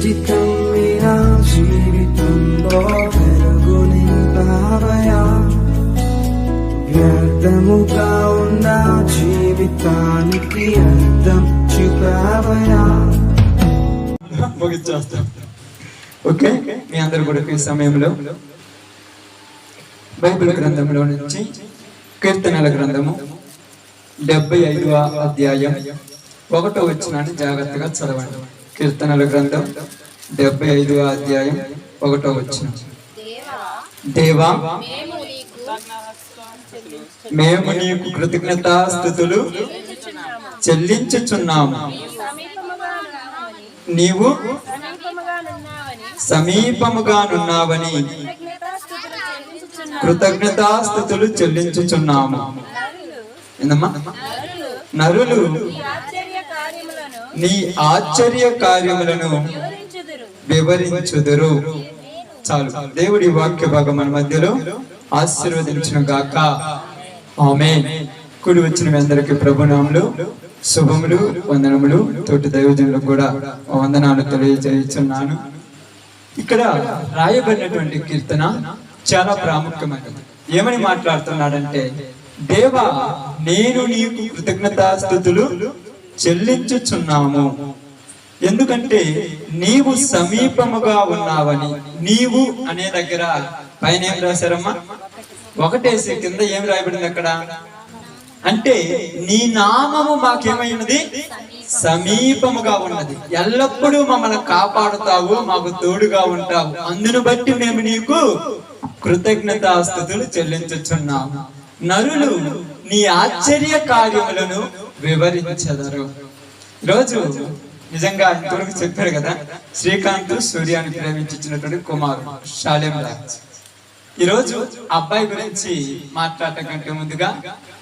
జీవితం మీరా జీవితంలో వెలుగు నింపావయా, వ్యర్థముగా ఉన్న జీవితానికి అర్థం చూపావయా. ముగించేస్తాం. ఓకే, మీ అందరు కూడా ఈ సమయంలో బైబిల్ గ్రంథంలో నుంచి కీర్తనల గ్రంథము 75వ అధ్యాయం 1వ వచనాన్ని జాగ్రత్తగా చదవండి. కీర్తనల గ్రంథం 75వ అధ్యాయం 1వ వచనం. దేవా, మేము నీకు కృతజ్ఞతాస్తుతులు చెల్లించుచున్నాము. నీవు సమీపముగానున్నావని కృతజ్ఞతాస్తుతులు చెల్లించుచున్నాము. ఏందమ్మా? నరులు నీ ఆశ్చర్య కార్యములను వివరించుదురు. చాలు. దేవుడి వాక్య భాగం మన మధ్యలో ఆశీర్వదించిన గాక. ఆమేన్. కూడి వచ్చిన మీ అందరికీ ప్రభునామములు శుభములు, వందనములు. తోటి దైవజనులకు కూడా వందనాలు తెలియజేస్తున్నాను. ఇక్కడ రాయబడినటువంటి కీర్తన చాలా ప్రాముఖ్యమైనది. ఏమని మాట్లాడుతున్నాడంటే, దేవా, నేను నీకు కృతజ్ఞతాస్తుతులు చెల్లించుచున్నాము. ఎందుకంటే నీవు సమీపముగా ఉన్నావని. నీవు అనే దగ్గర పైన ఏం రాశారమ్మా? ఒకటేసి కింద ఏం రాయబడింది అక్కడ అంటే, నీ నామము మాకేమైనది? సమీపముగా ఉన్నది. ఎల్లప్పుడూ మమ్మల్ని కాపాడుతావు, మాకు తోడుగా ఉంటావు. అందును బట్టి మేము నీకు కృతజ్ఞతాస్తుతులు చెల్లించుచున్నాము. నరులు నీ ఆశ్చర్య కార్యములను వివరించెదరు. రోజు నిజంగా ఇంతవరకు చెప్పారు కదా, శ్రీకాంత్ సూర్యాన్ని ప్రేమించినటువంటి కుమారుడు షాలేం రాజ్. ఈరోజు అబ్బాయి గురించి మాట్లాడటం కంటే ముందుగా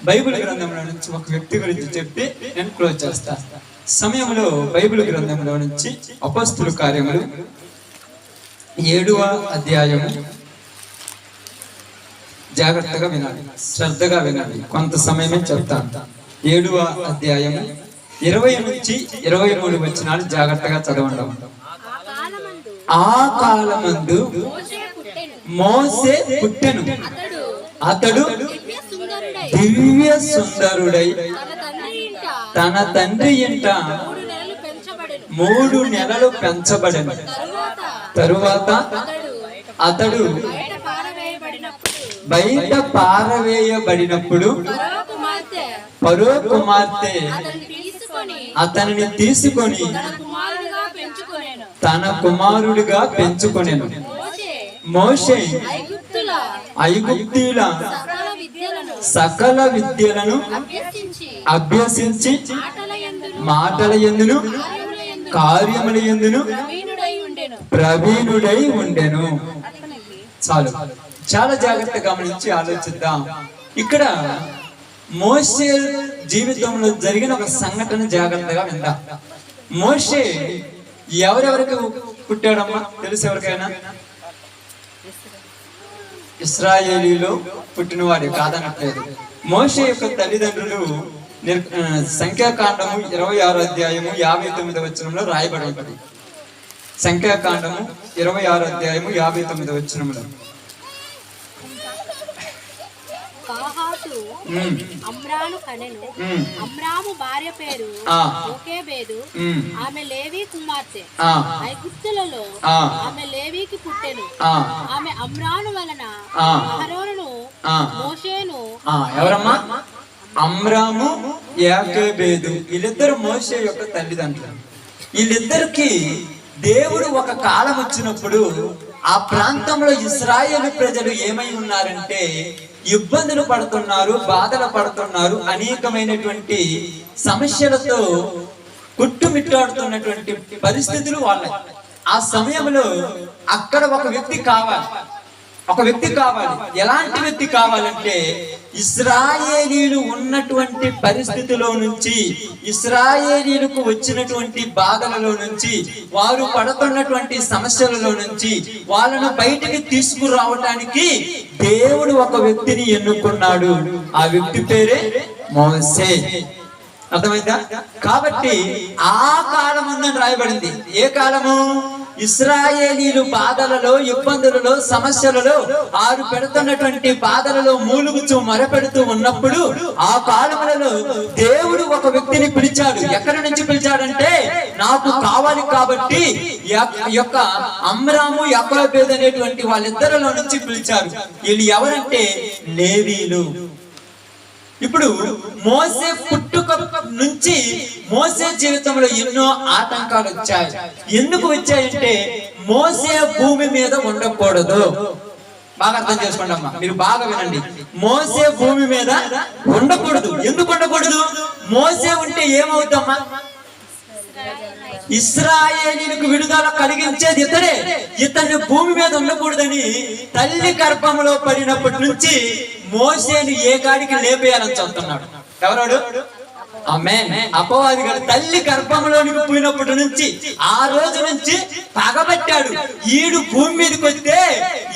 బైబిల్ గ్రంథంలో నుంచి ఒక వ్యక్తి గురించి చెప్పి నేను క్లోజ్ చేస్తాను. సమయంలో బైబిల్ గ్రంథంలో నుంచి అపొస్తలుల కార్యములు 7వ అధ్యాయము జాగ్రత్తగా వినాలి, శ్రద్ధగా వినాలి. కొంత సమయమే చెప్తాను. 7వ అధ్యాయము 20 నుంచి 23 వచనాలు జాగ్రత్తగా చదవండి. ఆ కాలమందు మోసే పుట్టెను. అతడు దివ్య సుందరుడై తన తండ్రి ఇంట 3 నెలలు పెంచబడెను. తరువాత అతడు బయట పారవేయబడినప్పుడు ఫరో కుమార్తె అతనిని తీసుకొని తన కుమారుడిగా పెంచుకొనెను. మోషే ఐగుప్తీయుల సకల విద్యలను అభ్యసించి మాటల యందును కార్యముల యందును ప్రవీణుడై ఉండెను. చాలు. చాలా జాగ్రత్తగా గమనించి ఆలోచిద్దాం. ఇక్కడ మోషే జీవితంలో జరిగిన ఒక సంఘటన జాగ్రత్తగా విందాం. మోషే ఎవరెవరికి పుట్టాడమ్మా తెలుసు ఎవరికైనా? ఇశ్రాయేలీలో పుట్టినవాడు కాదనట్లేదు. మోషే యొక్క తల్లిదండ్రులు సంఖ్యాకాండము 26వ అధ్యాయము 59వ వచనంలో రాయబడి ఉంటుంది. సంఖ్యాకాండము 26వ అధ్యాయము 59వ వచనంలో అమ్రాను కనెను. అమ్రాము భార్య పేరు యోకేబేదు. ఆమె లేవి కుమార్తె. ఐగుప్తులలో ఆమె లేవికి పుట్టెను. ఆమె అమ్రాను వలన అహరోనును మోషేను. ఎవరమ్మా? అమ్రాము యోకేబేదు. వీళ్ళిద్దరు మోషే యొక్క తల్లిదండ్రులు. వీళ్ళిద్దరికి దేవుడు ఒక కాలం వచ్చినప్పుడు ఆ ప్రాంతంలో ఇశ్రాయేలు ప్రజలు ఏమై ఉన్నారంటే ఇబ్బందులు పడుతున్నారు, బాధలు పడుతున్నారు, అనేకమైనటువంటి సమస్యలతో కుట్టుమిట్టాడుతున్నటువంటి పరిస్థితులు వాళ్ళ. ఆ సమయంలో అక్కడ ఒక వ్యక్తి కావాలి. ఎలాంటి వ్యక్తి కావాలంటే, ఇశ్రాయేలీలు ఉన్నటువంటి పరిస్థితిలో నుంచి, ఇశ్రాయేలీలకు వచ్చినటువంటి బాధలలో నుంచి, వారు పడుతున్నటువంటి సమస్యలలో నుంచి వాళ్ళను బయటికి తీసుకురావటానికి దేవుడు ఒక వ్యక్తిని ఎన్నుకున్నాడు. ఆ వ్యక్తి పేరే మోసే. అర్థమైందా? కాబట్టి ఆ కాలం ఉందని రాయబడింది. ఏ కాలము? ఇశ్రాయేలీలు బాధలలో, ఇబ్బందులలో, సమస్యలలో, ఆరు పెడుతున్నటువంటి బాధలలో మూలుగుచూ మొరపెడుతూ ఉన్నప్పుడు ఆ కాలములలో దేవుడు ఒక వ్యక్తిని పిలిచాడు. ఎక్కడి నుంచి పిలిచాడంటే, నాకు కావాలి కాబట్టి యొక్క అమ్రాము, యాకోబేదు అనేటువంటి వాళ్ళిద్దరిలో నుంచి పిలిచాడు. వీళ్ళు ఎవరంటే లేవీలు. ఇప్పుడు మోసే పుట్టుక నుంచి మోసే జీవితంలో ఎన్నో ఆటంకాలు వచ్చాయి. ఎందుకు వచ్చాయంటే, మోసే భూమి మీద ఉండకూడదు. బాగా అర్థం చేసుకోండి అమ్మా, మీరు బాగా వినండి. మోసే భూమి మీద ఉండకూడదు. ఎందుకు ఉండకూడదు? మోసే ఉంటే ఏమవుతామా? ఇశ్రాయేలీలకు విడుదల కలిగించేది ఇతడే. ఇతన్ని భూమి మీద ఉండకూడదని తల్లి గర్భంలో పడినప్పటి నుంచి మోసేని ఏ కాడికి లేపేయాలని చెప్తున్నాడు. ఎవరాడు? ఆమేన్. అపవాది గారు తల్లి గర్భంలోనికి పోయినప్పటి నుంచి ఆ రోజు నుంచి పగబట్టాడు. ఈడు భూమి మీదకి వస్తే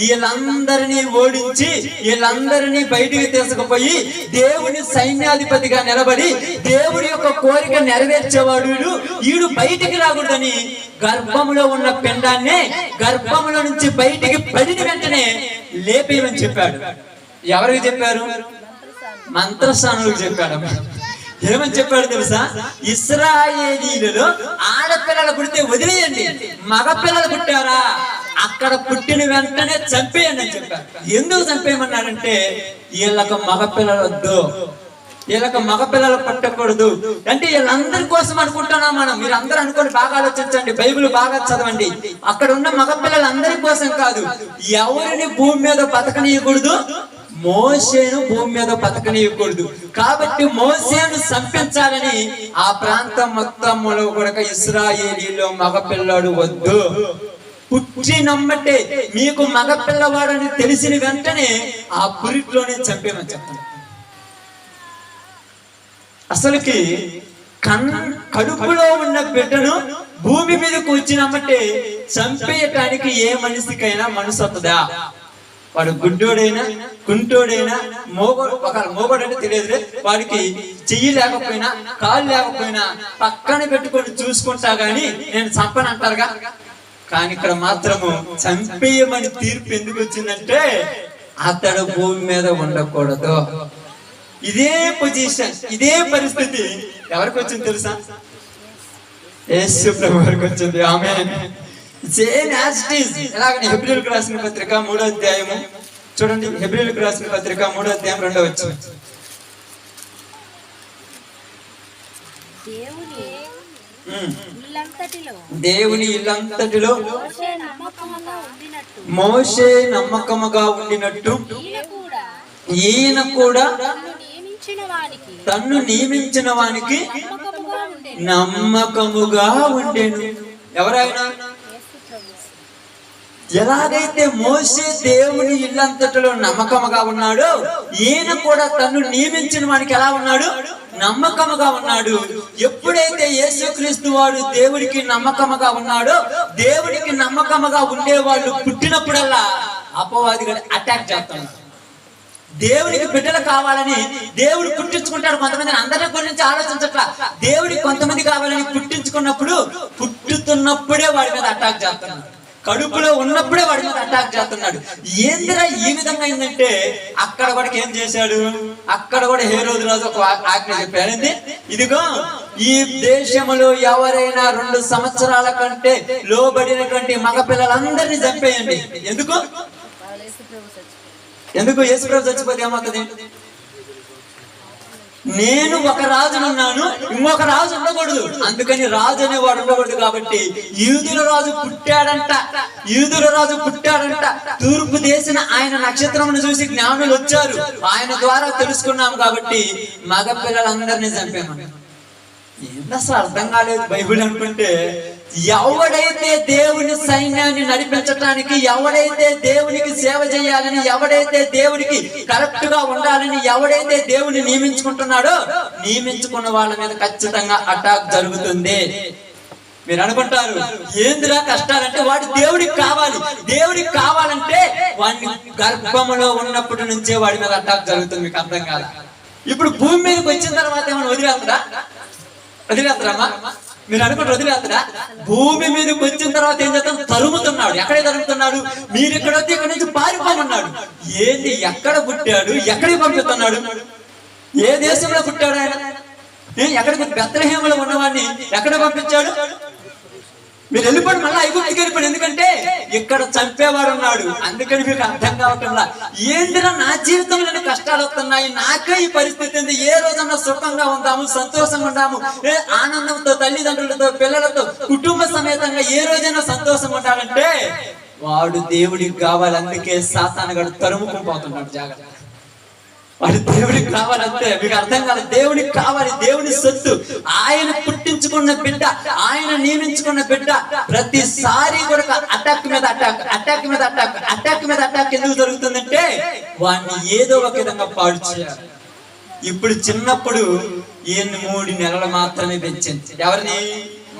వీళ్ళందరినీ ఓడించి వీళ్ళందరినీ బయటికి తీసుకుపోయి దేవుని సైన్యాధిపతిగా నిలబడి దేవుడి యొక్క కోరిక నెరవేర్చేవాడు ఈడు బయటికి రాకూడదని గర్భంలో ఉన్న పిండాన్ని గర్భంలో నుంచి బయటికి పడిన వెంటనే లేపేయమని చెప్పాడు. ఎవరికి చెప్పారు? మంత్రస్థానులకు చెప్పాడు. ఏమని చెప్పాడు తెలుసా? ఇశ్రాయేలీలలో ఆడపిల్లలు పుడితే వదిలేయండి, మగ పిల్లలు పుట్టారా అక్కడ పుట్టిన వెంటనే చంపేయండి అని చెప్పారు. ఎందుకు చంపేయమన్నారంటే, వీళ్ళకు మగ పిల్లలు వద్దు, వీళ్ళకి మగ పిల్లలు పట్టకూడదు అంటే వీళ్ళందరి కోసం అనుకుంటున్నాం మనం. మీరు అందరూ అనుకోండి, బాగా ఆలోచించండి, బైబిల్ బాగా చదవండి. అక్కడ ఉన్న మగ పిల్లలందరి కోసం కాదు, ఎవరిని భూమి మీద బతకనీయకూడదు, మోసేను భూమి మీద బతకనీయకూడదు. కాబట్టి మోసేను చంపించాలని ఆ ప్రాంతం మొత్తంలో కూడా ఇశ్రాయేలీలో మగపిల్లాడు వద్దు. పుట్టినమ్మటే మీకు మగపిల్లవాడని తెలిసిన వెంటనే ఆ పురిట్లోనే చంపేమని చెప్పండి. అసలుకి కడుపులో ఉన్న బిడ్డను భూమి మీదకు వచ్చినమ్మటే చంపేయటానికి ఏ మనిషికైనా మనసు వస్తుందా? వాడు గుడ్డోడైనా, కుంటోడైనా, మోగోడు అంటే తెలియదు, వాడికి చెయ్యి లేకపోయినా కాలు లేకపోయినా పక్కన పెట్టుకొని చూసుకుంటా గాని నేను చంపని అంటారుగా. కానీ ఇక్కడ మాత్రము చంపేయమని తీర్పు ఎందుకు వచ్చిందంటే, అతడు భూమి మీద ఉండకూడదు. ఇదే పొజిషన్, ఇదే పరిస్థితి ఎవరికి వచ్చింది తెలుసా? యేసు ప్రభు వారికి వచ్చింది. ఆమేన్. Same as it is. ఎలాగని హెబ్రీయులకు రాసిన పత్రిక 3వ అధ్యాయము చూడండి. హెబ్రీయులకు రాసిన పత్రిక 3వ అధ్యాయం 2వ వచనం. దేవుని ఇల్లంతటిలో మోషే నమ్మకముగా ఉండినట్టు ఈయన కూడా తన్ను నియమించిన వానికి నమ్మకముగా ఉండెను. ఎవరైనా ఎలాగైతే మోసే దేవుని ఇల్లంతటిలో నమ్మకముగా ఉన్నాడో, ఈయన కూడా తన్ను నియమించిన వానికి ఎలా ఉన్నాడు? నమ్మకముగా ఉన్నాడు. ఎప్పుడైతే యేసుక్రీస్తు వాడు దేవుడికి నమ్మకముగా ఉన్నాడో, దేవుడికి నమ్మకముగా ఉండేవాళ్ళు పుట్టినప్పుడల్లా అపవాదిగా అటాక్ చేస్తున్నాడు. దేవుడికి బిడ్డలు కావాలని దేవుడు పుట్టించుకుంటాడు కొంతమందిని. అందరి గురించి ఆలోచించట్లా. దేవుడికి కొంతమంది కావాలని పుట్టించుకున్నప్పుడు పుట్టుతున్నప్పుడే వాడి మీద అటాక్ చేస్తున్నాడు. కడుపులో ఉన్నప్పుడే వాడి మీద అటాక్ చేస్తున్నాడు. ఏందిరా ఈ విధంగా అయిందంటే, అక్కడ కూడా ఏం చేశాడు? అక్కడ కూడా హేరోదు రాజు ఒక ఆజ్ఞ చెప్పారు. ఇదిగో, ఈ దేశంలో ఎవరైనా 2 సంవత్సరాల కంటే లోబడినటువంటి మగ పిల్లలందరినీ చంపేయండి. ఎందుకు? యేసుప్రభు చచ్చిపోతే ఏమవుతుంది? నేను ఒక రాజునున్నాను, ఇంకొక రాజు ఉండకూడదు, అందుకని రాజు అనేవాడు ఉండకూడదు. కాబట్టి యూదుల రాజు పుట్టాడంట. తూర్పు దేశం ఆయన నక్షత్రమును చూసి జ్ఞానులు వచ్చారు, ఆయన ద్వారా తెలుసుకున్నాం. కాబట్టి మగ పిల్లలందరినీ చంపేమని. అసలు అర్థం కాలేదు బైబిల్ అనుకుంటే. ఎవడైతే దేవుని సైన్యాన్ని నడిపించటానికి, ఎవడైతే దేవునికి సేవ చేయాలని, ఎవడైతే దేవుడికి కరెక్ట్ గా ఉండాలని, ఎవడైతే దేవుని నియమించుకుంటున్నాడో, నియమించుకున్న వాళ్ళ మీద ఖచ్చితంగా అటాక్ జరుగుతుంది. మీరు అనుకుంటారు ఏందిరా కష్టాలంటే, వాడు దేవుడికి కావాలి. దేవుడికి కావాలంటే వాడిని గర్భంలో ఉన్నప్పటి నుంచే వాడి మీద అటాక్ జరుగుతుంది. మీకు అర్థం కాదు. ఇప్పుడు భూమి మీదకి వచ్చిన తర్వాత ఏమైనా వదిలేస్తారమ్మా? మీరు అనుకుంటే వదిలేస్తాడా? భూమి మీదకి వచ్చిన తర్వాత ఏం చేస్తాడు? తరుముతున్నాడు. ఎక్కడే తరుముతున్నాడు? మీరు ఇక్కడ వస్తే ఇక్కడ నుంచి పారిపోమన్నాడు. ఏంటి, ఎక్కడ పుట్టాడు? ఎక్కడికి పంపిస్తున్నాడు? ఏ దేశంలో పుట్టాడు ఆయన? ఎక్కడికి? బెత్లెహేములో ఉన్నవాడిని ఎక్కడ పంపించాడు? మీరు వెళ్ళిపోయి మళ్ళీ ఐగుప్తుకి వెళ్ళిపోయి. ఎందుకంటే ఇక్కడ చంపేవాడు ఉన్నాడు. అందుకని మీకు అర్థం కావట్లా. ఏంటిరా నా జీవితంలో కష్టాలు వస్తున్నాయి, నాకే ఈ పరిస్థితి ఉంది. ఏ రోజన్నా సుఖంగా ఉందాము, సంతోషంగా ఉందాము, ఆనందంతో తల్లిదండ్రులతో పిల్లలతో కుటుంబ సమేతంగా ఏ రోజైనా సంతోషంగా ఉండాలంటే వాడు దేవుడికి కావాలి. అందుకే సాతానుగాడు తరుముకుని పోతున్నాడు. జాగ్రత్త, వాడు దేవుడికి కావాలంటే మీకు అర్థం కాదు. దేవుడికి కావాలి, దేవుని సొత్తు. ఆయన పుట్టించుకున్న బిడ్డ, ఆయన నియమించుకున్న బిడ్డ ప్రతిసారి కూడా అటాక్ మీద అటాక్, అటాక్ మీద అటాక్, అటాక్ మీద అటాక్ ఎందుకు జరుగుతుందంటే వాడిని ఏదో ఒక విధంగా పాడు చేయాలి. ఇప్పుడు చిన్నప్పుడు ఈయన్ని 3 నెలలు మాత్రమే పెంచింది. ఎవరిని?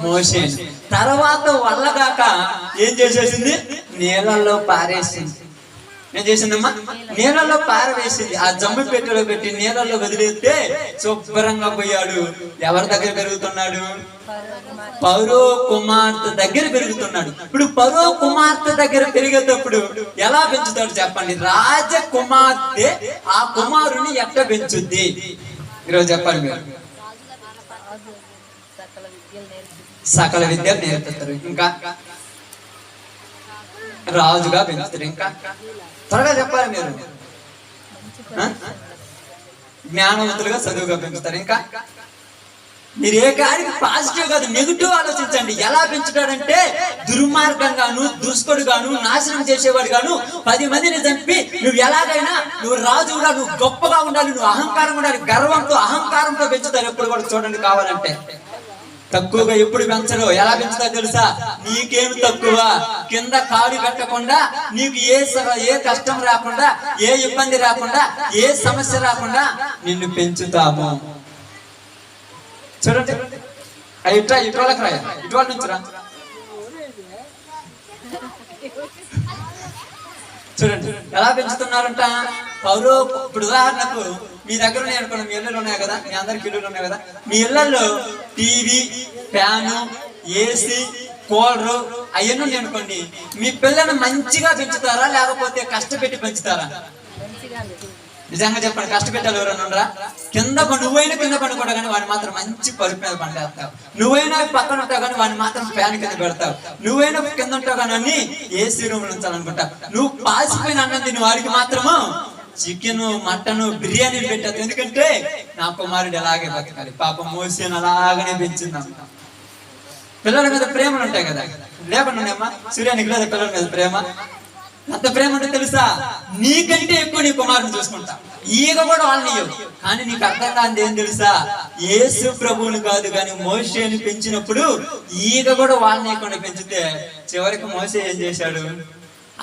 మోషేని. తర్వాత వల్లగాక ఏం చేసేసింది? నీళ్ళల్లో పారేసింది. ఏం చేసిందమ్మా? నీళ్ళల్లో పారవేసింది. ఆ జమ్ము పెట్టెలో పెట్టి నీళ్ళల్లో వదిలేస్తే శుభ్రంగా పోయాడు. ఎవరి దగ్గర పెరుగుతున్నాడు? ఫరో కుమార్తె దగ్గర పెరుగుతున్నాడు. ఇప్పుడు ఫరో కుమార్తె దగ్గర పెరిగేటప్పుడు ఎలా పెంచుతాడు చెప్పండి? రాజకుమార్తె ఆ కుమారుని ఎట్లా పెంచుద్ది? ఈరోజు చెప్పండి మీరు. సకల విద్యలు నేర్పుతారు. ఇంకా రాజుగా పెంచుతారు. ఇంకా త్వరగా చెప్పాలి మీరు. జ్ఞానవంతులుగా చదువుగా పెంచుతారు. ఇంకా మీరు ఏ కాడికి పాజిటివ్ కాదు నెగిటివ్ ఆలోచించండి. ఎలా పెంచుతాడంటే దుర్మార్గంగాను, దుష్కుడుగాను, నాశనం చేసేవాడు గాను 10 మందిని చంపి నువ్వు ఎలాగైనా నువ్వు రాజుగా, నువ్వు గొప్పగా ఉండాలి, నువ్వు అహంకారం ఉండాలి, గర్వంతో అహంకారంతో పెంచుతారు. ఎప్పుడు కూడా చూడండి కావాలంటే. తక్కువగా ఎప్పుడు పెంచరు. ఎలా పెంచుతా తెలుసా? నీకేమి తక్కువ, కింద కాడి పెట్టకుండా, నీకు ఏ కష్టం రాకుండా, ఏ ఇబ్బంది రాకుండా, ఏ సమస్య రాకుండా నిన్ను పెంచుతాము. చూడండి, ఇటువలకు రా, ఇటువల నుంచి రా. చూడండి ఎలా పెంచుతున్నారంట. పౌరో ఇప్పుడు ఉదాహరణకు మీ దగ్గర ఉన్నాయి అనుకోండి, మీ ఇళ్ళలో ఉన్నాయి కదా, మీ అందరికి ఇళ్ళు ఉన్నాయి కదా. మీ ఇళ్లలో టీవీ, ఫ్యాను, ఏసీ, కూలరు అవన్నీ ఉన్నాయి అనుకోండి. మీ పిల్లల్ని మంచిగా పెంచుతారా లేకపోతే కష్టపెట్టి పెంచుతారా? నిజంగా చెప్పండి, కష్టపెట్టాలి. ఎవరైనా ఉండరా? నువ్వైనా కింద పండుకుంటా కానీ వాడిని మాత్రం మంచి పరుపు మీద పండేస్తావు. నువ్వైనా పక్కన ఉంటావు కానీ వాడిని మాత్రం ఫ్యాన్ కింద పెడతావు. నువ్వైనా కింద ఉంటావు కానీ అన్ని ఏసీ రూమ్ ఉంచాలనుకుంటావు. నువ్వు పాసిపోయిన అన్నం తిని వాడికి మాత్రము చికెన్, మటన్, బిర్యానీలు పెట్టావు. ఎందుకంటే నా కుమారుడు ఎలాగే బతకాలి. పాపం మోసేను అలాగనే పెంచిందంట. పిల్లల మీద ప్రేమలు ఉంటాయి కదా, లేకుండా సూర్యానికి లేదా పిల్లల మీద ప్రేమ? అంత ప్రేమ ఉంటే తెలుసా? నీకంటే ఎక్కువ నీ కుమారుని చూసుకుంటా. ఈగ కూడా వాళ్ళని కానీ నీకు అర్థం కాదు ఏం తెలుసా? యేసు ప్రభువుని కాదు కానీ మోషేని పెంచినప్పుడు ఈగ కూడా వాళ్ళని ఎక్కువ పెంచితే చివరికి మోషే ఏం చేశాడు?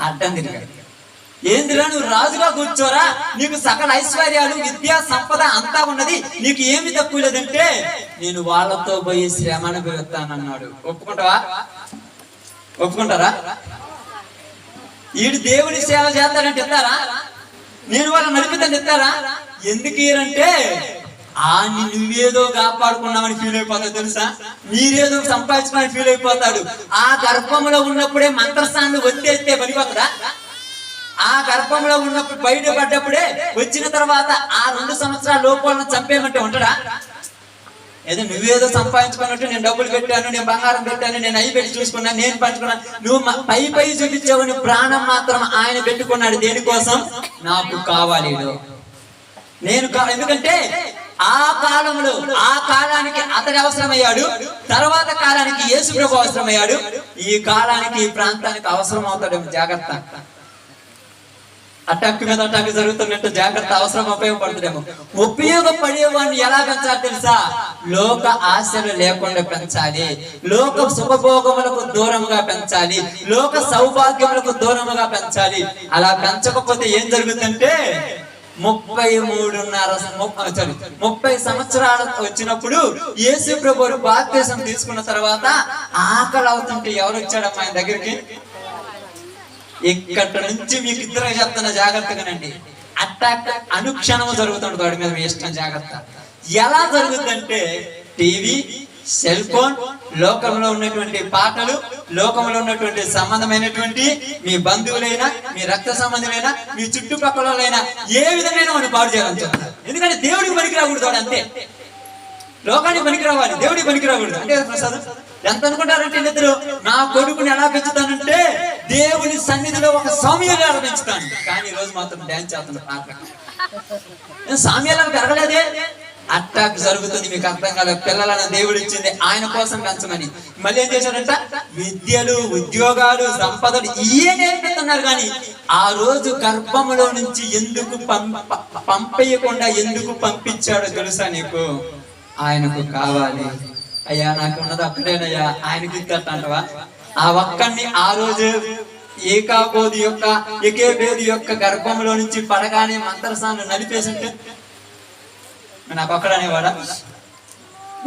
అడ్డం తిరిగాడు. ఏందిరా నువ్వు రాజుగా కూర్చోరా, నీకు సకల ఐశ్వర్యాలు, విద్యా సంపద అంతా ఉన్నది, నీకు ఏమి తక్కువ లేదంటే నేను వాళ్ళతో పోయి శ్రమ అనుభవిస్తానన్నాడు. ఒప్పుకుంటావా? ఒప్పుకుంటారా? ఈడు దేవుడి సేవ చేస్తాడంటే ఇస్తారా? నేను వాళ్ళని నడిపిద్దని ఇస్తారా? ఎందుకు ఇయ్యరంటే నువ్వేదో కాపాడుకున్నామని ఫీల్ అయిపోతాడు తెలుసా? మీరేదో సంపాదించుకోమని ఫీల్ అయిపోతాడు. ఆ గర్భంలో ఉన్నప్పుడే మంత్రస్థానాలు వచ్చేస్తే పడిపోతుందా? ఆ గర్భంలో ఉన్నప్పుడు బయటపడ్డప్పుడే వచ్చిన తర్వాత ఆ 2 సంవత్సరాల లోపలను చంపేయమంటే ఉంటాడా? ఏదో నువ్వేదో సంపాదించుకున్నట్టు నేను డబ్బులు పెట్టాను, నేను బంగారం పెట్టాను, నేను అవి పెట్టి చూసుకున్నాను, నేను పంచుకున్నాను. నువ్వు పై చూపించావు, నీ ప్రాణం మాత్రం ఆయన పెట్టుకున్నాడు. దేనికోసం? నాకు కావాలి నేను ఎందుకంటే ఆ కాలంలో ఆ కాలానికి అతడు అవసరమయ్యాడు, తర్వాత కాలానికి యేసు ప్రభు అవసరమయ్యాడు, ఈ కాలానికి ఈ ప్రాంతానికి అవసరం అవుతాడేమో. జాగ్రత్త. అటాక్ మీద అటాక్ జరుగుతున్నట్టు జాగ్రత్త, అవసరం ఉపయోగపడుతుందేమో. ఉపయోగపడేవాడిని ఎలా పెంచాలి తెలుసా? లోక ఆశలు లేకుండా పెంచాలి, లోక సుఖభోగములకు దూరంగా పెంచాలి, లోక సౌభాగ్యములకు దూరముగా పెంచాలి. అలా పెంచకపోతే ఏం జరుగుతుందంటే 30 సంవత్సరాలు వచ్చినప్పుడు యేసు ప్రభువు బాప్తిసం తీసుకున్న తర్వాత ఆకలి అవుతుంటే ఎవరు వచ్చాడమ్మా ఆయన దగ్గరికి? ఇక్కడ నుంచి మీకు ఇద్దరు చెప్తున్న జాగ్రత్తగానండి. అటాక్ అనుక్షణము జరుగుతుంటుంది వాడి మీద, మీ ఇష్టం. జాగ్రత్త. ఎలా జరుగుతుందంటే టీవీ, సెల్ ఫోన్, లోకంలో ఉన్నటువంటి పాటలు, లోకంలో ఉన్నటువంటి సంబంధమైనటువంటి మీ బంధువులైనా, మీ రక్త సంబంధులైనా, మీ చుట్టుపక్కలైనా ఏ విధమైన మనం పాడు చేయాలనుకుంటున్నారు. ఎందుకంటే దేవుడికి పనికి రాకూడదు, వాడు అంతే. లోకానికి పనికి రావాలి, దేవుడికి పనికి రాకూడదు. అంటే ప్రసాద్ ఎంత అనుకుంటారంటే ఇద్దరు, నా కొడుకుని ఎలా పెంచుతానంటే దేవుని సన్నిధిలో ఒక సామ్యాలు ఎలా పెంచుతాను. కానీ ఈ రోజు మాత్రం డ్యాన్స్ చేస్తున్నాడు పాట. సామ్యాలను పెరగలేదే, అటాక్ జరుగుతుంది. మీకు అర్థం కాలేదు. పిల్లలను దేవుడు ఇచ్చింది ఆయన కోసం పెంచమని. మళ్ళీ ఏం చేశారంట, విద్యలు, ఉద్యోగాలు, సంపదలు ఇవే నేర్పిస్తున్నారు. కానీ ఆ రోజు గర్భములో నుంచి ఎందుకు పంపేయకుండా ఎందుకు పంపించాడో తెలుసా నీకు? ఆయనకు కావాలి. అయ్యా నాకు ఉన్నది అక్కడేనయ్యా, ఆయనకి ఇద్దటంటవా? ఆ ఒక్కడిని ఆ రోజు ఏకేబేది యొక్క గర్భంలో నుంచి పడగానే మంత్రసాన్ని నలిపేసింటే నాకు ఒక్కడనేవాడా?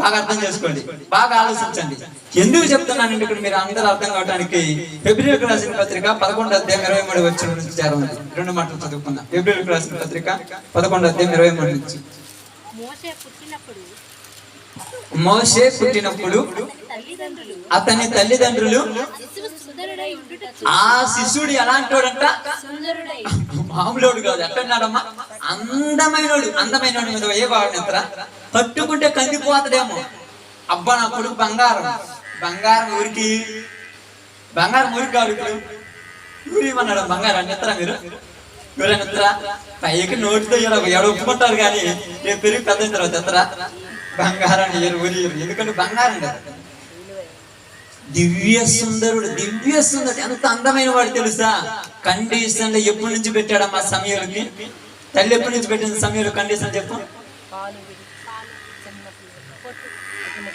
బాగా అర్థం చేసుకోండి, బాగా ఆలోచించండి. ఎందుకు చెప్తున్నానంటే ఇక్కడ మీరు అందరూ అర్థం కావడానికి ఫిబ్రవరికి రాసిన పత్రిక 11:23 నుంచి చేరండి. 2 మాటలు చదువుకుందాం. ఫిబ్రవరికి రాసిన పత్రిక 11:23 నుంచి. మోషే పుట్టినప్పుడు అతని తల్లిదండ్రులు ఆ శిశువుడు ఎలాంటోడంట? మామూలుడు కాదు. ఎట్టన్నాడమ్మా? అందమైనోడు మీద ఏ బాగుంటారా? పట్టుకుంటే కందిపోతాడేమో. అబ్బా నా కొడుకు బంగారం ఊరికి కాదు. ఇప్పుడు ఊరిమన్నాడు బంగారం అన్నెత్తరా మీరు? ఎవరైనా పైకి నోటితో ఎవరు ఒప్పుకుంటారు, కానీ రేపు పెరిగి పెద్ద తర్వాత ఎత్తరా బంగారాన్ని ఊరి. ఎందుకంటే బంగారం కదా. దివ్య సుందరుడు ఎంత అందమైన వాడు తెలుసా? కండిషన్ లో ఎప్పటి నుంచి పెట్టాడమ్మా సమయాలకి? తల్లి ఎప్పటి నుంచి పెట్టింది సమయాలు కండిషన్ చెప్పు?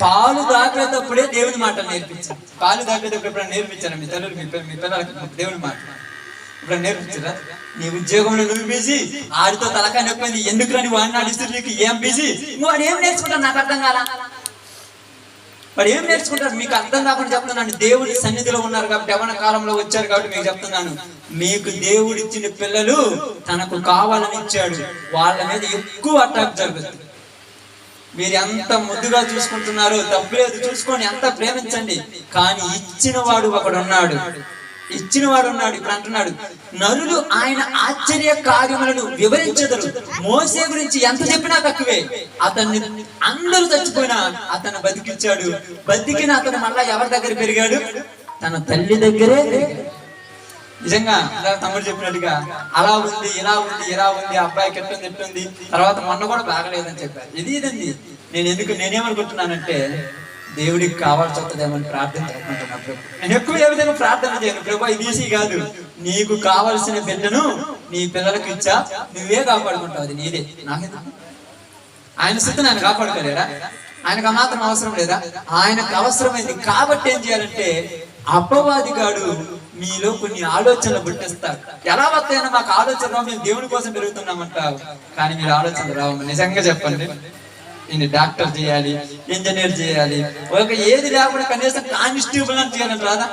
పాలు దాపేటప్పుడే దేవుని మాట నేర్పించారు. పాలు దాపేటప్పుడు ఎప్పుడైనా నేర్పించారా మీ తల్లులు మీ పిల్లలకి దేవుని మాట? ఇప్పుడు నేర్పించరా? నీ ఉద్యోగంలో నువ్వు బిజీ, ఆడితో తలకాయ నొప్పింది, ఎందుకు రాని వాడిని ఆడిస్తారు, నీకు ఏం బిజీ? నువ్వు వాడు ఏం నేర్చుకుంటారు? నాకు అర్థం కాలా. వాడు ఏం నేర్చుకుంటారు? మీకు అర్థం కాకుండా చెప్తున్నాను. దేవుడి సన్నిధిలో ఉన్నారు కాబట్టి, యవ్వన కాలంలో వచ్చారు కాబట్టి మీకు చెప్తున్నాను. మీకు దేవుడు ఇచ్చిన పిల్లలు తనకు కావాలని ఇచ్చాడు. వాళ్ళ మీద ఎక్కువ అటాక్ జరుగుతుంది. మీరు ఎంత ముద్దుగా చూసుకుంటున్నారో తప్పులేదు, చూసుకొని ఎంత ప్రేమించండి. కానీ ఇచ్చిన వాడు ఒకడున్నాడు. ఇప్పుడు అంటున్నాడు, నరులు ఆయన ఆశ్చర్య కార్యములను వివరించెదరు. మోసే గురించి ఎంత చెప్పినా తక్కువే. అతన్ని అందరూ చచ్చిపోయినా అతను బతికించాడు. బతికిన అతను మళ్ళా ఎవరి దగ్గర పెరిగాడు? తన తల్లి దగ్గరే పెరిగాడు. నిజంగా తమ్ముడు చెప్పినట్టుగా అలా ఉంది, ఇలా ఉంది, అబ్బాయికి ఎట్టుంది, తర్వాత మొన్న కూడా బాగలేదని చెప్పారు. ఇదండి నేనేమనుకుంటున్నానంటే, దేవుడికి కావాల్సి వస్తుందేమని ప్రార్థన చేసుకుంటున్నా. నేను ఎక్కువ ఏ విధంగా ప్రార్థన చేయను. ప్రభా ఇది ఈజీ కాదు, నీకు కావలసిన బిడ్డను నీ పిల్లలకు ఇచ్చా, నువ్వే కాపాడుకుంటావు, అది నీదే. నాకెందుకు? ఆయన స్థితిని ఆయన కాపాడుకోలేడా? ఆయనకు మాత్రం అవసరం లేదా? ఆయనకు అవసరమైంది కాబట్టి ఏం చేయాలంటే, అపవాదిగాడు మీలో కొన్ని ఆలోచనలు పుట్టిస్తాడు. ఎలా వస్తాయన్నా మాకు ఆలోచన రావు, మేము దేవుడి కోసం పెరుగుతున్నామంటావు, కానీ మీరు ఆలోచనలు రావు. నిజంగా చెప్పండి, నేను డాక్టర్ చేయాలి, ఇంజనీర్ చేయాలి, ఒక ఏది లేకుండా కనీసం కానిస్టేబుల్ అని చేయాలని రాదా?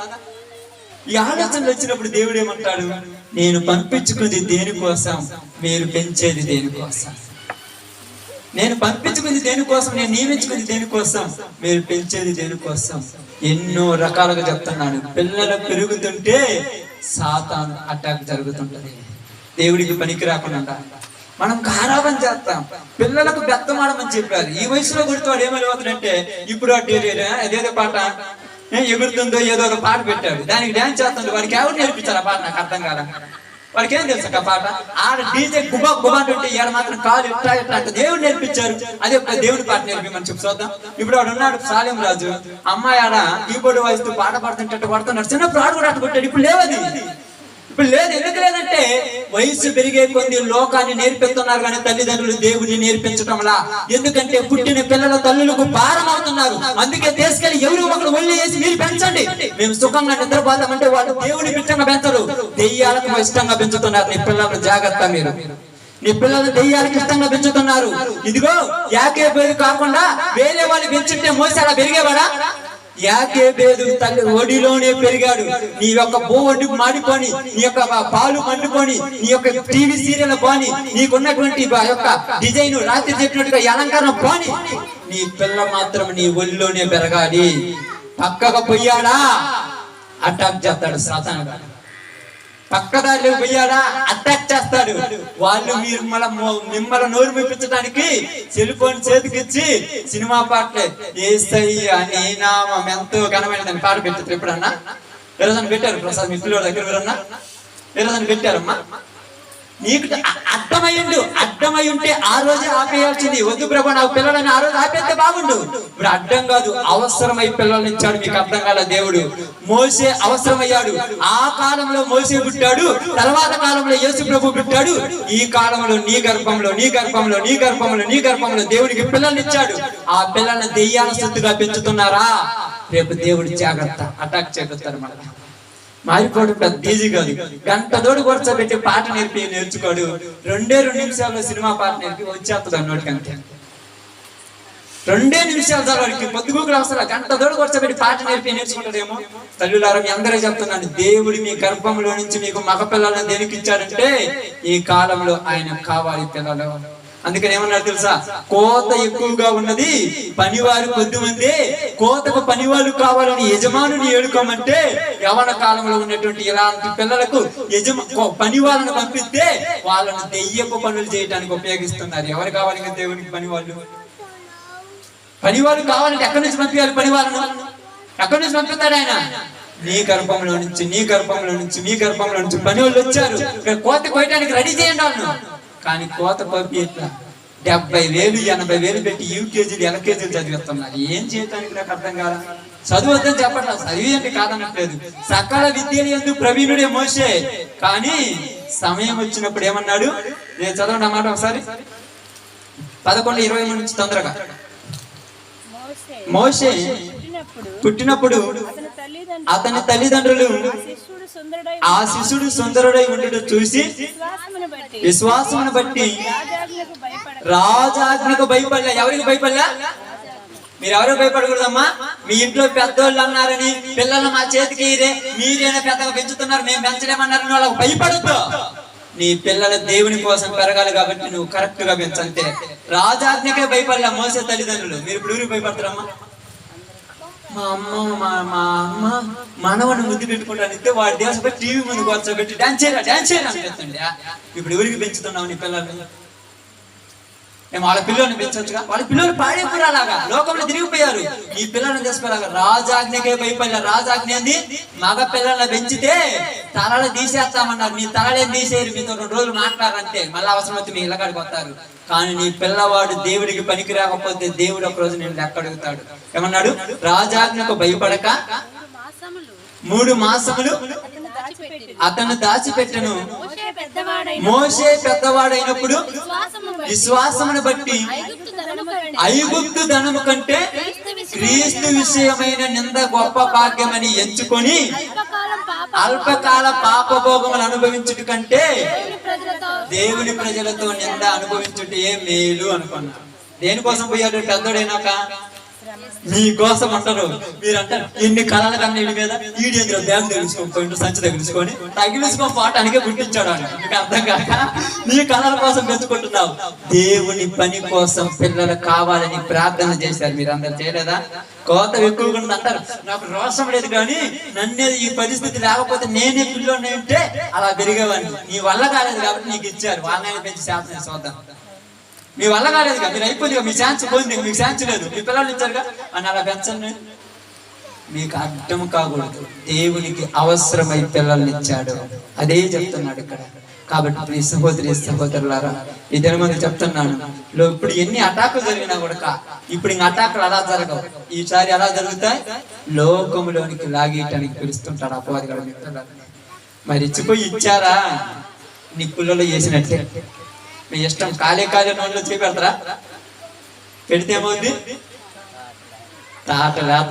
ఈ ఆలోచనలు వచ్చినప్పుడు దేవుడు ఏమంటాడు? నేను పంపించుకుంది దేనికోసం, మీరు పెంచేది దేనికోసం. నేను పంపించుకుంది దేనికోసం, నేను నియమించుకుంది దేనికోసం, మీరు పెంచేది దేనికోసం. ఎన్నో రకాలుగా చెప్తున్నాను. పిల్లలు పెరుగుతుంటే సాతాను అటాక్ జరుగుతుంటది. దేవుడికి పనికి రాకుండా మనం గారాబం చేస్తాం. పిల్లలకు బెత్తమాడమని చెప్పారు. ఈ వయసులో కొడితే వాడు ఏమైపోతాడంటే, ఇప్పుడు అదేదో పాట ఎగురుతుందో ఏదో ఒక పాట పెట్టాడు, దానికి డాన్స్ చేస్తుండే. వాడికి ఎవరు నేర్పించారు ఆ పాట? నాకు అర్థం కాల. వాడికి ఏం తెలుసు ఆ పాట? ఆడ డీజే గుబా అంటుంటే ఈడ మాత్రం కాలు ఇట్లా అంటే దేవుడు నేర్పించారు. అదే దేవుడి పాట నేర్పిమని చెప్పి చూద్దాం. ఇప్పుడు వాడు ఉన్నాడు సాలెం రాజు, అమ్మాయి ఆడ కీబోర్డ్ వాయిస్తూ పాట పడుతుంటే పడుతున్నాడు. చిన్నప్పుడు ఆడు కూడా అటు కొట్టాడు. ఇప్పుడు లేవది. ఇప్పుడు లేదు. ఎందుకు లేదంటే వయసు పెరిగే కొన్ని లోకాన్ని నేర్పిస్తున్నారు, కానీ తల్లిదండ్రులు దేవుడిని నేర్పించటంలా. ఎందుకంటే పుట్టిన పిల్లల తల్లులకు భారం అవుతున్నారు. అందుకే తీసుకెళ్లి ఎవరు ఒకరు ఒళ్ళు వేసి మీరు పెంచండి, మేము సుఖంగా నిద్రపోతామంటే వాళ్ళు దేవుని ఇష్టంగా పెంచరు, దెయ్యాలకు ఇష్టంగా పెంచుతున్నారు. నీ పిల్లలు జాగ్రత్త, మీరు నీ పిల్లలు దెయ్యాలకు ఇష్టంగా పెంచుతున్నారు. ఇదిగో యాకే పేరు కాకుండా వేరే వాళ్ళు పెంచుంటే మోసి అలా పెరిగేవాడా? యాకోబు తల్లి ఒడిలోనే పెరిగాడు. నీ యొక్క బోవడ్డు మాడిపోని, నీ యొక్క పాలు మండుకొని, నీ యొక్క టీవీ సీరియల్ పోని, నీకున్నటువంటి యొక్క డిజైన్ రాత్రి చెప్పినట్టుగా అలంకరణ పోని, నీ పిల్ల మాత్రం నీ ఒళ్ళోనే పెరగాలి. పక్కగా పోయాడా అటాక్ చేస్తాడు సాతానుడు. పక్కదారిలో పోయాడా అటాక్ చేస్తాడు. వాళ్ళు మీరు మిమ్మల్ని నోరు మెప్పించడానికి సెల్ ఫోన్ చేతికిచ్చి సినిమా పాటలే ఏసయ్య నీ నామం ఎంతో ఘనమైనదని పాట పెట్టారు. ఎప్పుడన్నా ఎవరైనా పెట్టారు ప్రసాద్ మీ పిల్లల దగ్గర? ఎవరన్నా ఎవరైనా పెట్టారమ్మా? నీకు అడ్డమై ఉంటే ఆ రోజే ఆపేయాల్సింది. వద్దు ప్రభు నాకు పిల్లలని ఆ రోజు ఆపేస్తే బాగుండు. ఇప్పుడు అడ్డం కాదు, అవసరమై పిల్లల్ని ఇచ్చాడు. మీకు అర్థం కాల? దేవుడు మోసే అవసరమయ్యాడు. ఆ కాలంలో మోసే పుట్టాడు, తర్వాత కాలంలో యేసు ప్రభు పుట్టాడు. ఈ కాలంలో నీ గర్భంలో దేవుడికి పిల్లల్ని ఇచ్చాడు. ఆ పిల్లల్ని దెయ్యాల సొత్తుగా పెంచుతున్నారా? రేపు దేవుడు జాగ్రత్త, అటాక్ చేపిస్తాడు. మనకి మారిపోవడం పెద్ద ఈజీ కాదు. గంట తోడు కూర్చోబెట్టి పాట నేర్చుకోడు. 2 నిమిషాల్లో సినిమా పాట నేర్పి వచ్చేస్తుంది అన్నోడికి. అంతే 2 నిమిషాలు చాలు వాడికి. పొద్దుగూకులు అవసరం. గంట తోడు కూర్చోబెట్టి పాట నేర్చుకుంటాడేమో. తల్లులారా మీ అందరూ చెప్తున్నాను, దేవుడు మీ గర్భంలో నుంచి మీకు మగ పిల్లలను దేనికి ఇచ్చాడంటే ఈ కాలంలో ఆయన కావాలి పిల్లలు. అందుకని ఏమన్నారు తెలుసా? కోత ఎక్కువగా ఉన్నది, పనివారు కొద్దిమంది. కోతకు పనివాళ్ళు కావాలని యజమానుని ఏడుకోమంటే యవన కాలంలో ఉన్నటువంటి ఇలాంటి పిల్లలకు పనివాళ్ళను పంపిస్తే వాళ్ళను దెయ్యపు పనులు చేయడానికి ఉపయోగిస్తున్నారు. ఎవరు కావాలి దేవునికి పనివాళ్ళు కావాలంటే ఎక్కడి నుంచి పంపించాలి? పనివాళ్ళను ఎక్కడి నుంచి పంపిస్తాడు ఆయన? నీ గర్భంలో నుంచి పని వాళ్ళు వచ్చారు. కోత కోయడానికి రెడీ చేయండి వాళ్ళు. కానీ కోత పంపి 70,000 80,000 పెట్టి యూకేజీలు ఎల్కేజీలు చదివిస్తున్నారు. ఏం చేయడానికి నాకు అర్థం కాదు. చదువు వద్దని చెప్పట్లా, చదివి అంటే కాదనట్లేదు. సకల విద్యలు ఎందుకు ప్రవీణుడే మోసే. కానీ సమయం వచ్చినప్పుడు ఏమన్నాడు? నేను చదవండి అన్నమాట ఒకసారి. 11:20 నుంచి తొందరగా. మోసే పుట్టినప్పుడు అతని తల్లిదండ్రులు ఆ శిశుడు సుందరుడై ఉండడం చూసి విశ్వాసమును బట్టి రాజాజ్ఞకు భయపడలే. ఎవరికి భయపడలే? మీరు ఎవరికి భయపడకూడదమ్మా. మీ ఇంట్లో పెద్దోళ్ళు అన్నారని పిల్లలు మా చేతికి మీరేనా పెద్దగా పెంచుతున్నారు, మేము పెంచలేమన్నారని వాళ్ళకి భయపడద్దు. నీ పిల్లలు దేవుని కోసం పెరగాలి కాబట్టి నువ్వు కరెక్ట్ గా పెంచంతే. రాజాజ్ఞకే భయపడలే మోసే తల్లిదండ్రులు. మీరు ఇప్పుడు ఊరికి భయపడతారమ్మా? మా అమ్మ మనవని ముద్దు పెట్టుకుంటానిస్తే వాడి దేశపై టీవీ ముందు కూర్చోబెట్టి డాన్స్ చేయరా అనిపిస్తుంది. ఇప్పుడు ఎవరికి పెంచుతున్నావు నీ పిల్లల్ని? వాళ్ళ పిల్లల్ని పెంచొచ్చుగా. వాళ్ళ పిల్లలు పాడైపోయేలాగా లోకంలో తిరిగిపోయారు. ఈ పిల్లల్ని తీసుకురాగా రాజాజ్ఞకే భయపడలే. రాజాజ్ఞ ఏంది? మగ పిల్లల్ని పెంచితే తలలు తీసేస్తామన్నారు. మీ తలలేం తీసేయరు, మీతో 2 రోజులు మాట్లాడారంటే మళ్ళీ అవసరం వచ్చి మీ ఇళ్ళకాడికి వస్తారు. కానీ నీ పిల్లవాడు దేవుడికి పనికి రాకపోతే దేవుడు ఒక రోజు నేను లెక్క అడుగుతాడు. ఏమన్నాడు? రాజాజ్ఞకు భయపడక 3 మాసములు అతను దాచిపెట్టను. మోసే పెద్దవాడైనప్పుడు విశ్వాసమును బట్టి ఐగుప్తు ధనము కంటే క్రీస్తు విషయమైన నింద గొప్ప భాగ్యమని ఎంచుకొని అల్పకాల పాపభోగములు అనుభవించుట కంటే దేవుని ప్రజలతో నింద అనుభవించుటే మేలు అనుకున్నా. దేనికోసం పోయాడు పెద్దోడైనాక? నీ కోసం అంటారు. మీరు అంటారు ఎన్ని కళల కన్నా వీడి మీద ఈడేంద్ర బ్యాగ్ తెలుసుకోండి, సంచి తగిలించుకొని తగిలించుకొని పోవటానికే పుట్టించాడు అని. మీకు అర్థం కాక నీ కళల కోసం పెంచుకుంటున్నావు. దేవుని పని కోసం పిల్లలు కావాలని ప్రార్థన చేశారు. మీరు అందరు చేయలేదా? కోత ఎక్కువగా అంటారు. నాకు రోషం లేదు కానీ నన్నే ఈ పరిస్థితి లేకపోతే నేనే పిల్లోనే ఉంటే అలా పెరిగేవాడిని. నీ వల్ల కాలేదు కాబట్టి నీకు ఇచ్చారు. వాళ్ళని పెంచి శాస్త్రం చూద్దాం. మీ వల్ల కాలేదుగా, మీరు అయిపోయింది, మీ ఛాన్స్ పోయింది, మీకు ఛాన్స్ లేదు, మీ పిల్లలు ఇచ్చారుగా అని అలా పెంచండి. మీకు అర్థం కాకూడదు. దేవునికి అవసరమై పిల్లల్ని ఇచ్చాడు, అదే చెప్తున్నాడు ఇక్కడ. కాబట్టి సహోదరులారా, ఈ దినమంది చెప్తున్నాను, ఇప్పుడు ఎన్ని అటాకులు జరిగినా కూడా ఇప్పుడు ఇంక అటాకులు అలా జరగవు. ఈసారి ఎలా జరుగుతాయి? లోకములోనికి లాగేయటానికి పిలుస్తుంటాడు అపవాదిగాడు మీ పిల్లల్ని. మరి ఇచ్చిపోయి ఇచ్చారా? నీ పుల్లలో వేసినట్లే మీ ఇష్టం. కాలే నోళ్ళు చేపెడతారా? పెడితే ఏమవుద్ది? తాట లేత.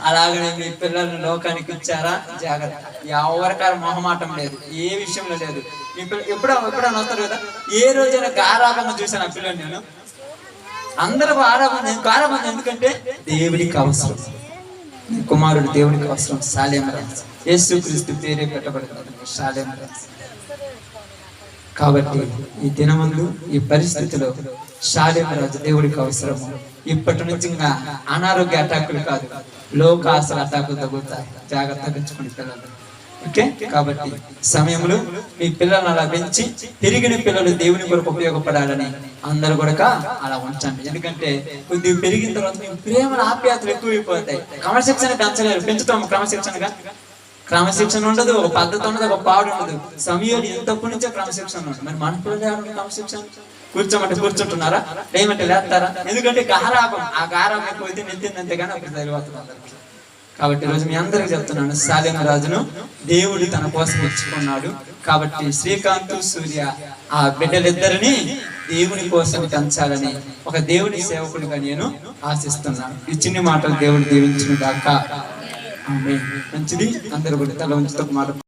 అలాగనే మీ పిల్లల్ని లోకానికి ఇచ్చారా? జాగ్రత్త. ఎవరికారు మొహమాటం లేదు, ఏ విషయంలో లేదు. మీ పిల్లలు ఎప్పుడైనా వస్తారు కదా. ఏ రోజైనా గారాబంగా చూసాను ఆ పిల్లలు. నేను అందరూ గారాబంది ఎందుకంటే దేవుడికి అవసరం. నీ కుమారుడు దేవుడికి అవసరం షాలేం రాజు. యేసుక్రీస్తు పేరే పెట్టబడుతుంది షాలేం రాజు. కాబట్టి ఈ దినమందు ఈ పరిస్థితిలో షాలేం రాజు దేవుడికి అవసరము. ఇప్పటి నుంచి ఇంకా అనారోగ్య అటాకులు కాదు, లోక ఆశల అటాకులు తగ్గుతాయి. జాగ్రత్తగా పెంచుకుని పిల్లలు. ఓకే, కాబట్టి సమయంలో మీ పిల్లలను అలా పెంచి పెరిగిన పిల్లలు దేవుని కొరకు ఉపయోగపడాలని అందరూ కూడా అలా ఉంచండి. ఎందుకంటే కొద్దిగా పెరిగిన తర్వాత మీ ప్రేమల ఆప్యాయతలు ఎక్కువైపోతాయి. క్రమశిక్షణ పెంచలేరు, పెంచుతాము క్రమశిక్షణగా. క్రమశిక్షణ ఉండదు, ఒక పద్ధతి ఉండదు, ఒక పాడు ఉండదు. సమయాలు ఎంతప్పటి నుంచో క్రమశిక్షణ ఉండదు. మరి మన పిల్లలు క్రమశిక్షణ కూర్చోమంటే కూర్చుంటున్నారా, లేమంటే లేస్తారా? ఎందుకంటే గారాపం, ఆ గారాపం ఎక్కువైతే నెత్తిందంతే కానీ అప్పుడు తెలియవుతుంది అందరికి. కాబట్టి ఈరోజు మీ అందరికి చెప్తున్నాను, షాలేం రాజును దేవుడు తన కోసం ఇచ్చుకున్నాడు. కాబట్టి శ్రీకాంత్, సూర్య ఆ బిడ్డలిద్దరిని దేవుని కోసం పెంచాలని ఒక దేవుని సేవకుడిగా నేను ఆశిస్తున్నాను. ఈ చిన్ని మాటలు దేవుడు దీవించిన దాకా ఆమేన్. మంచిది, అందరూ కూడా తల ఉంచుతూ మాట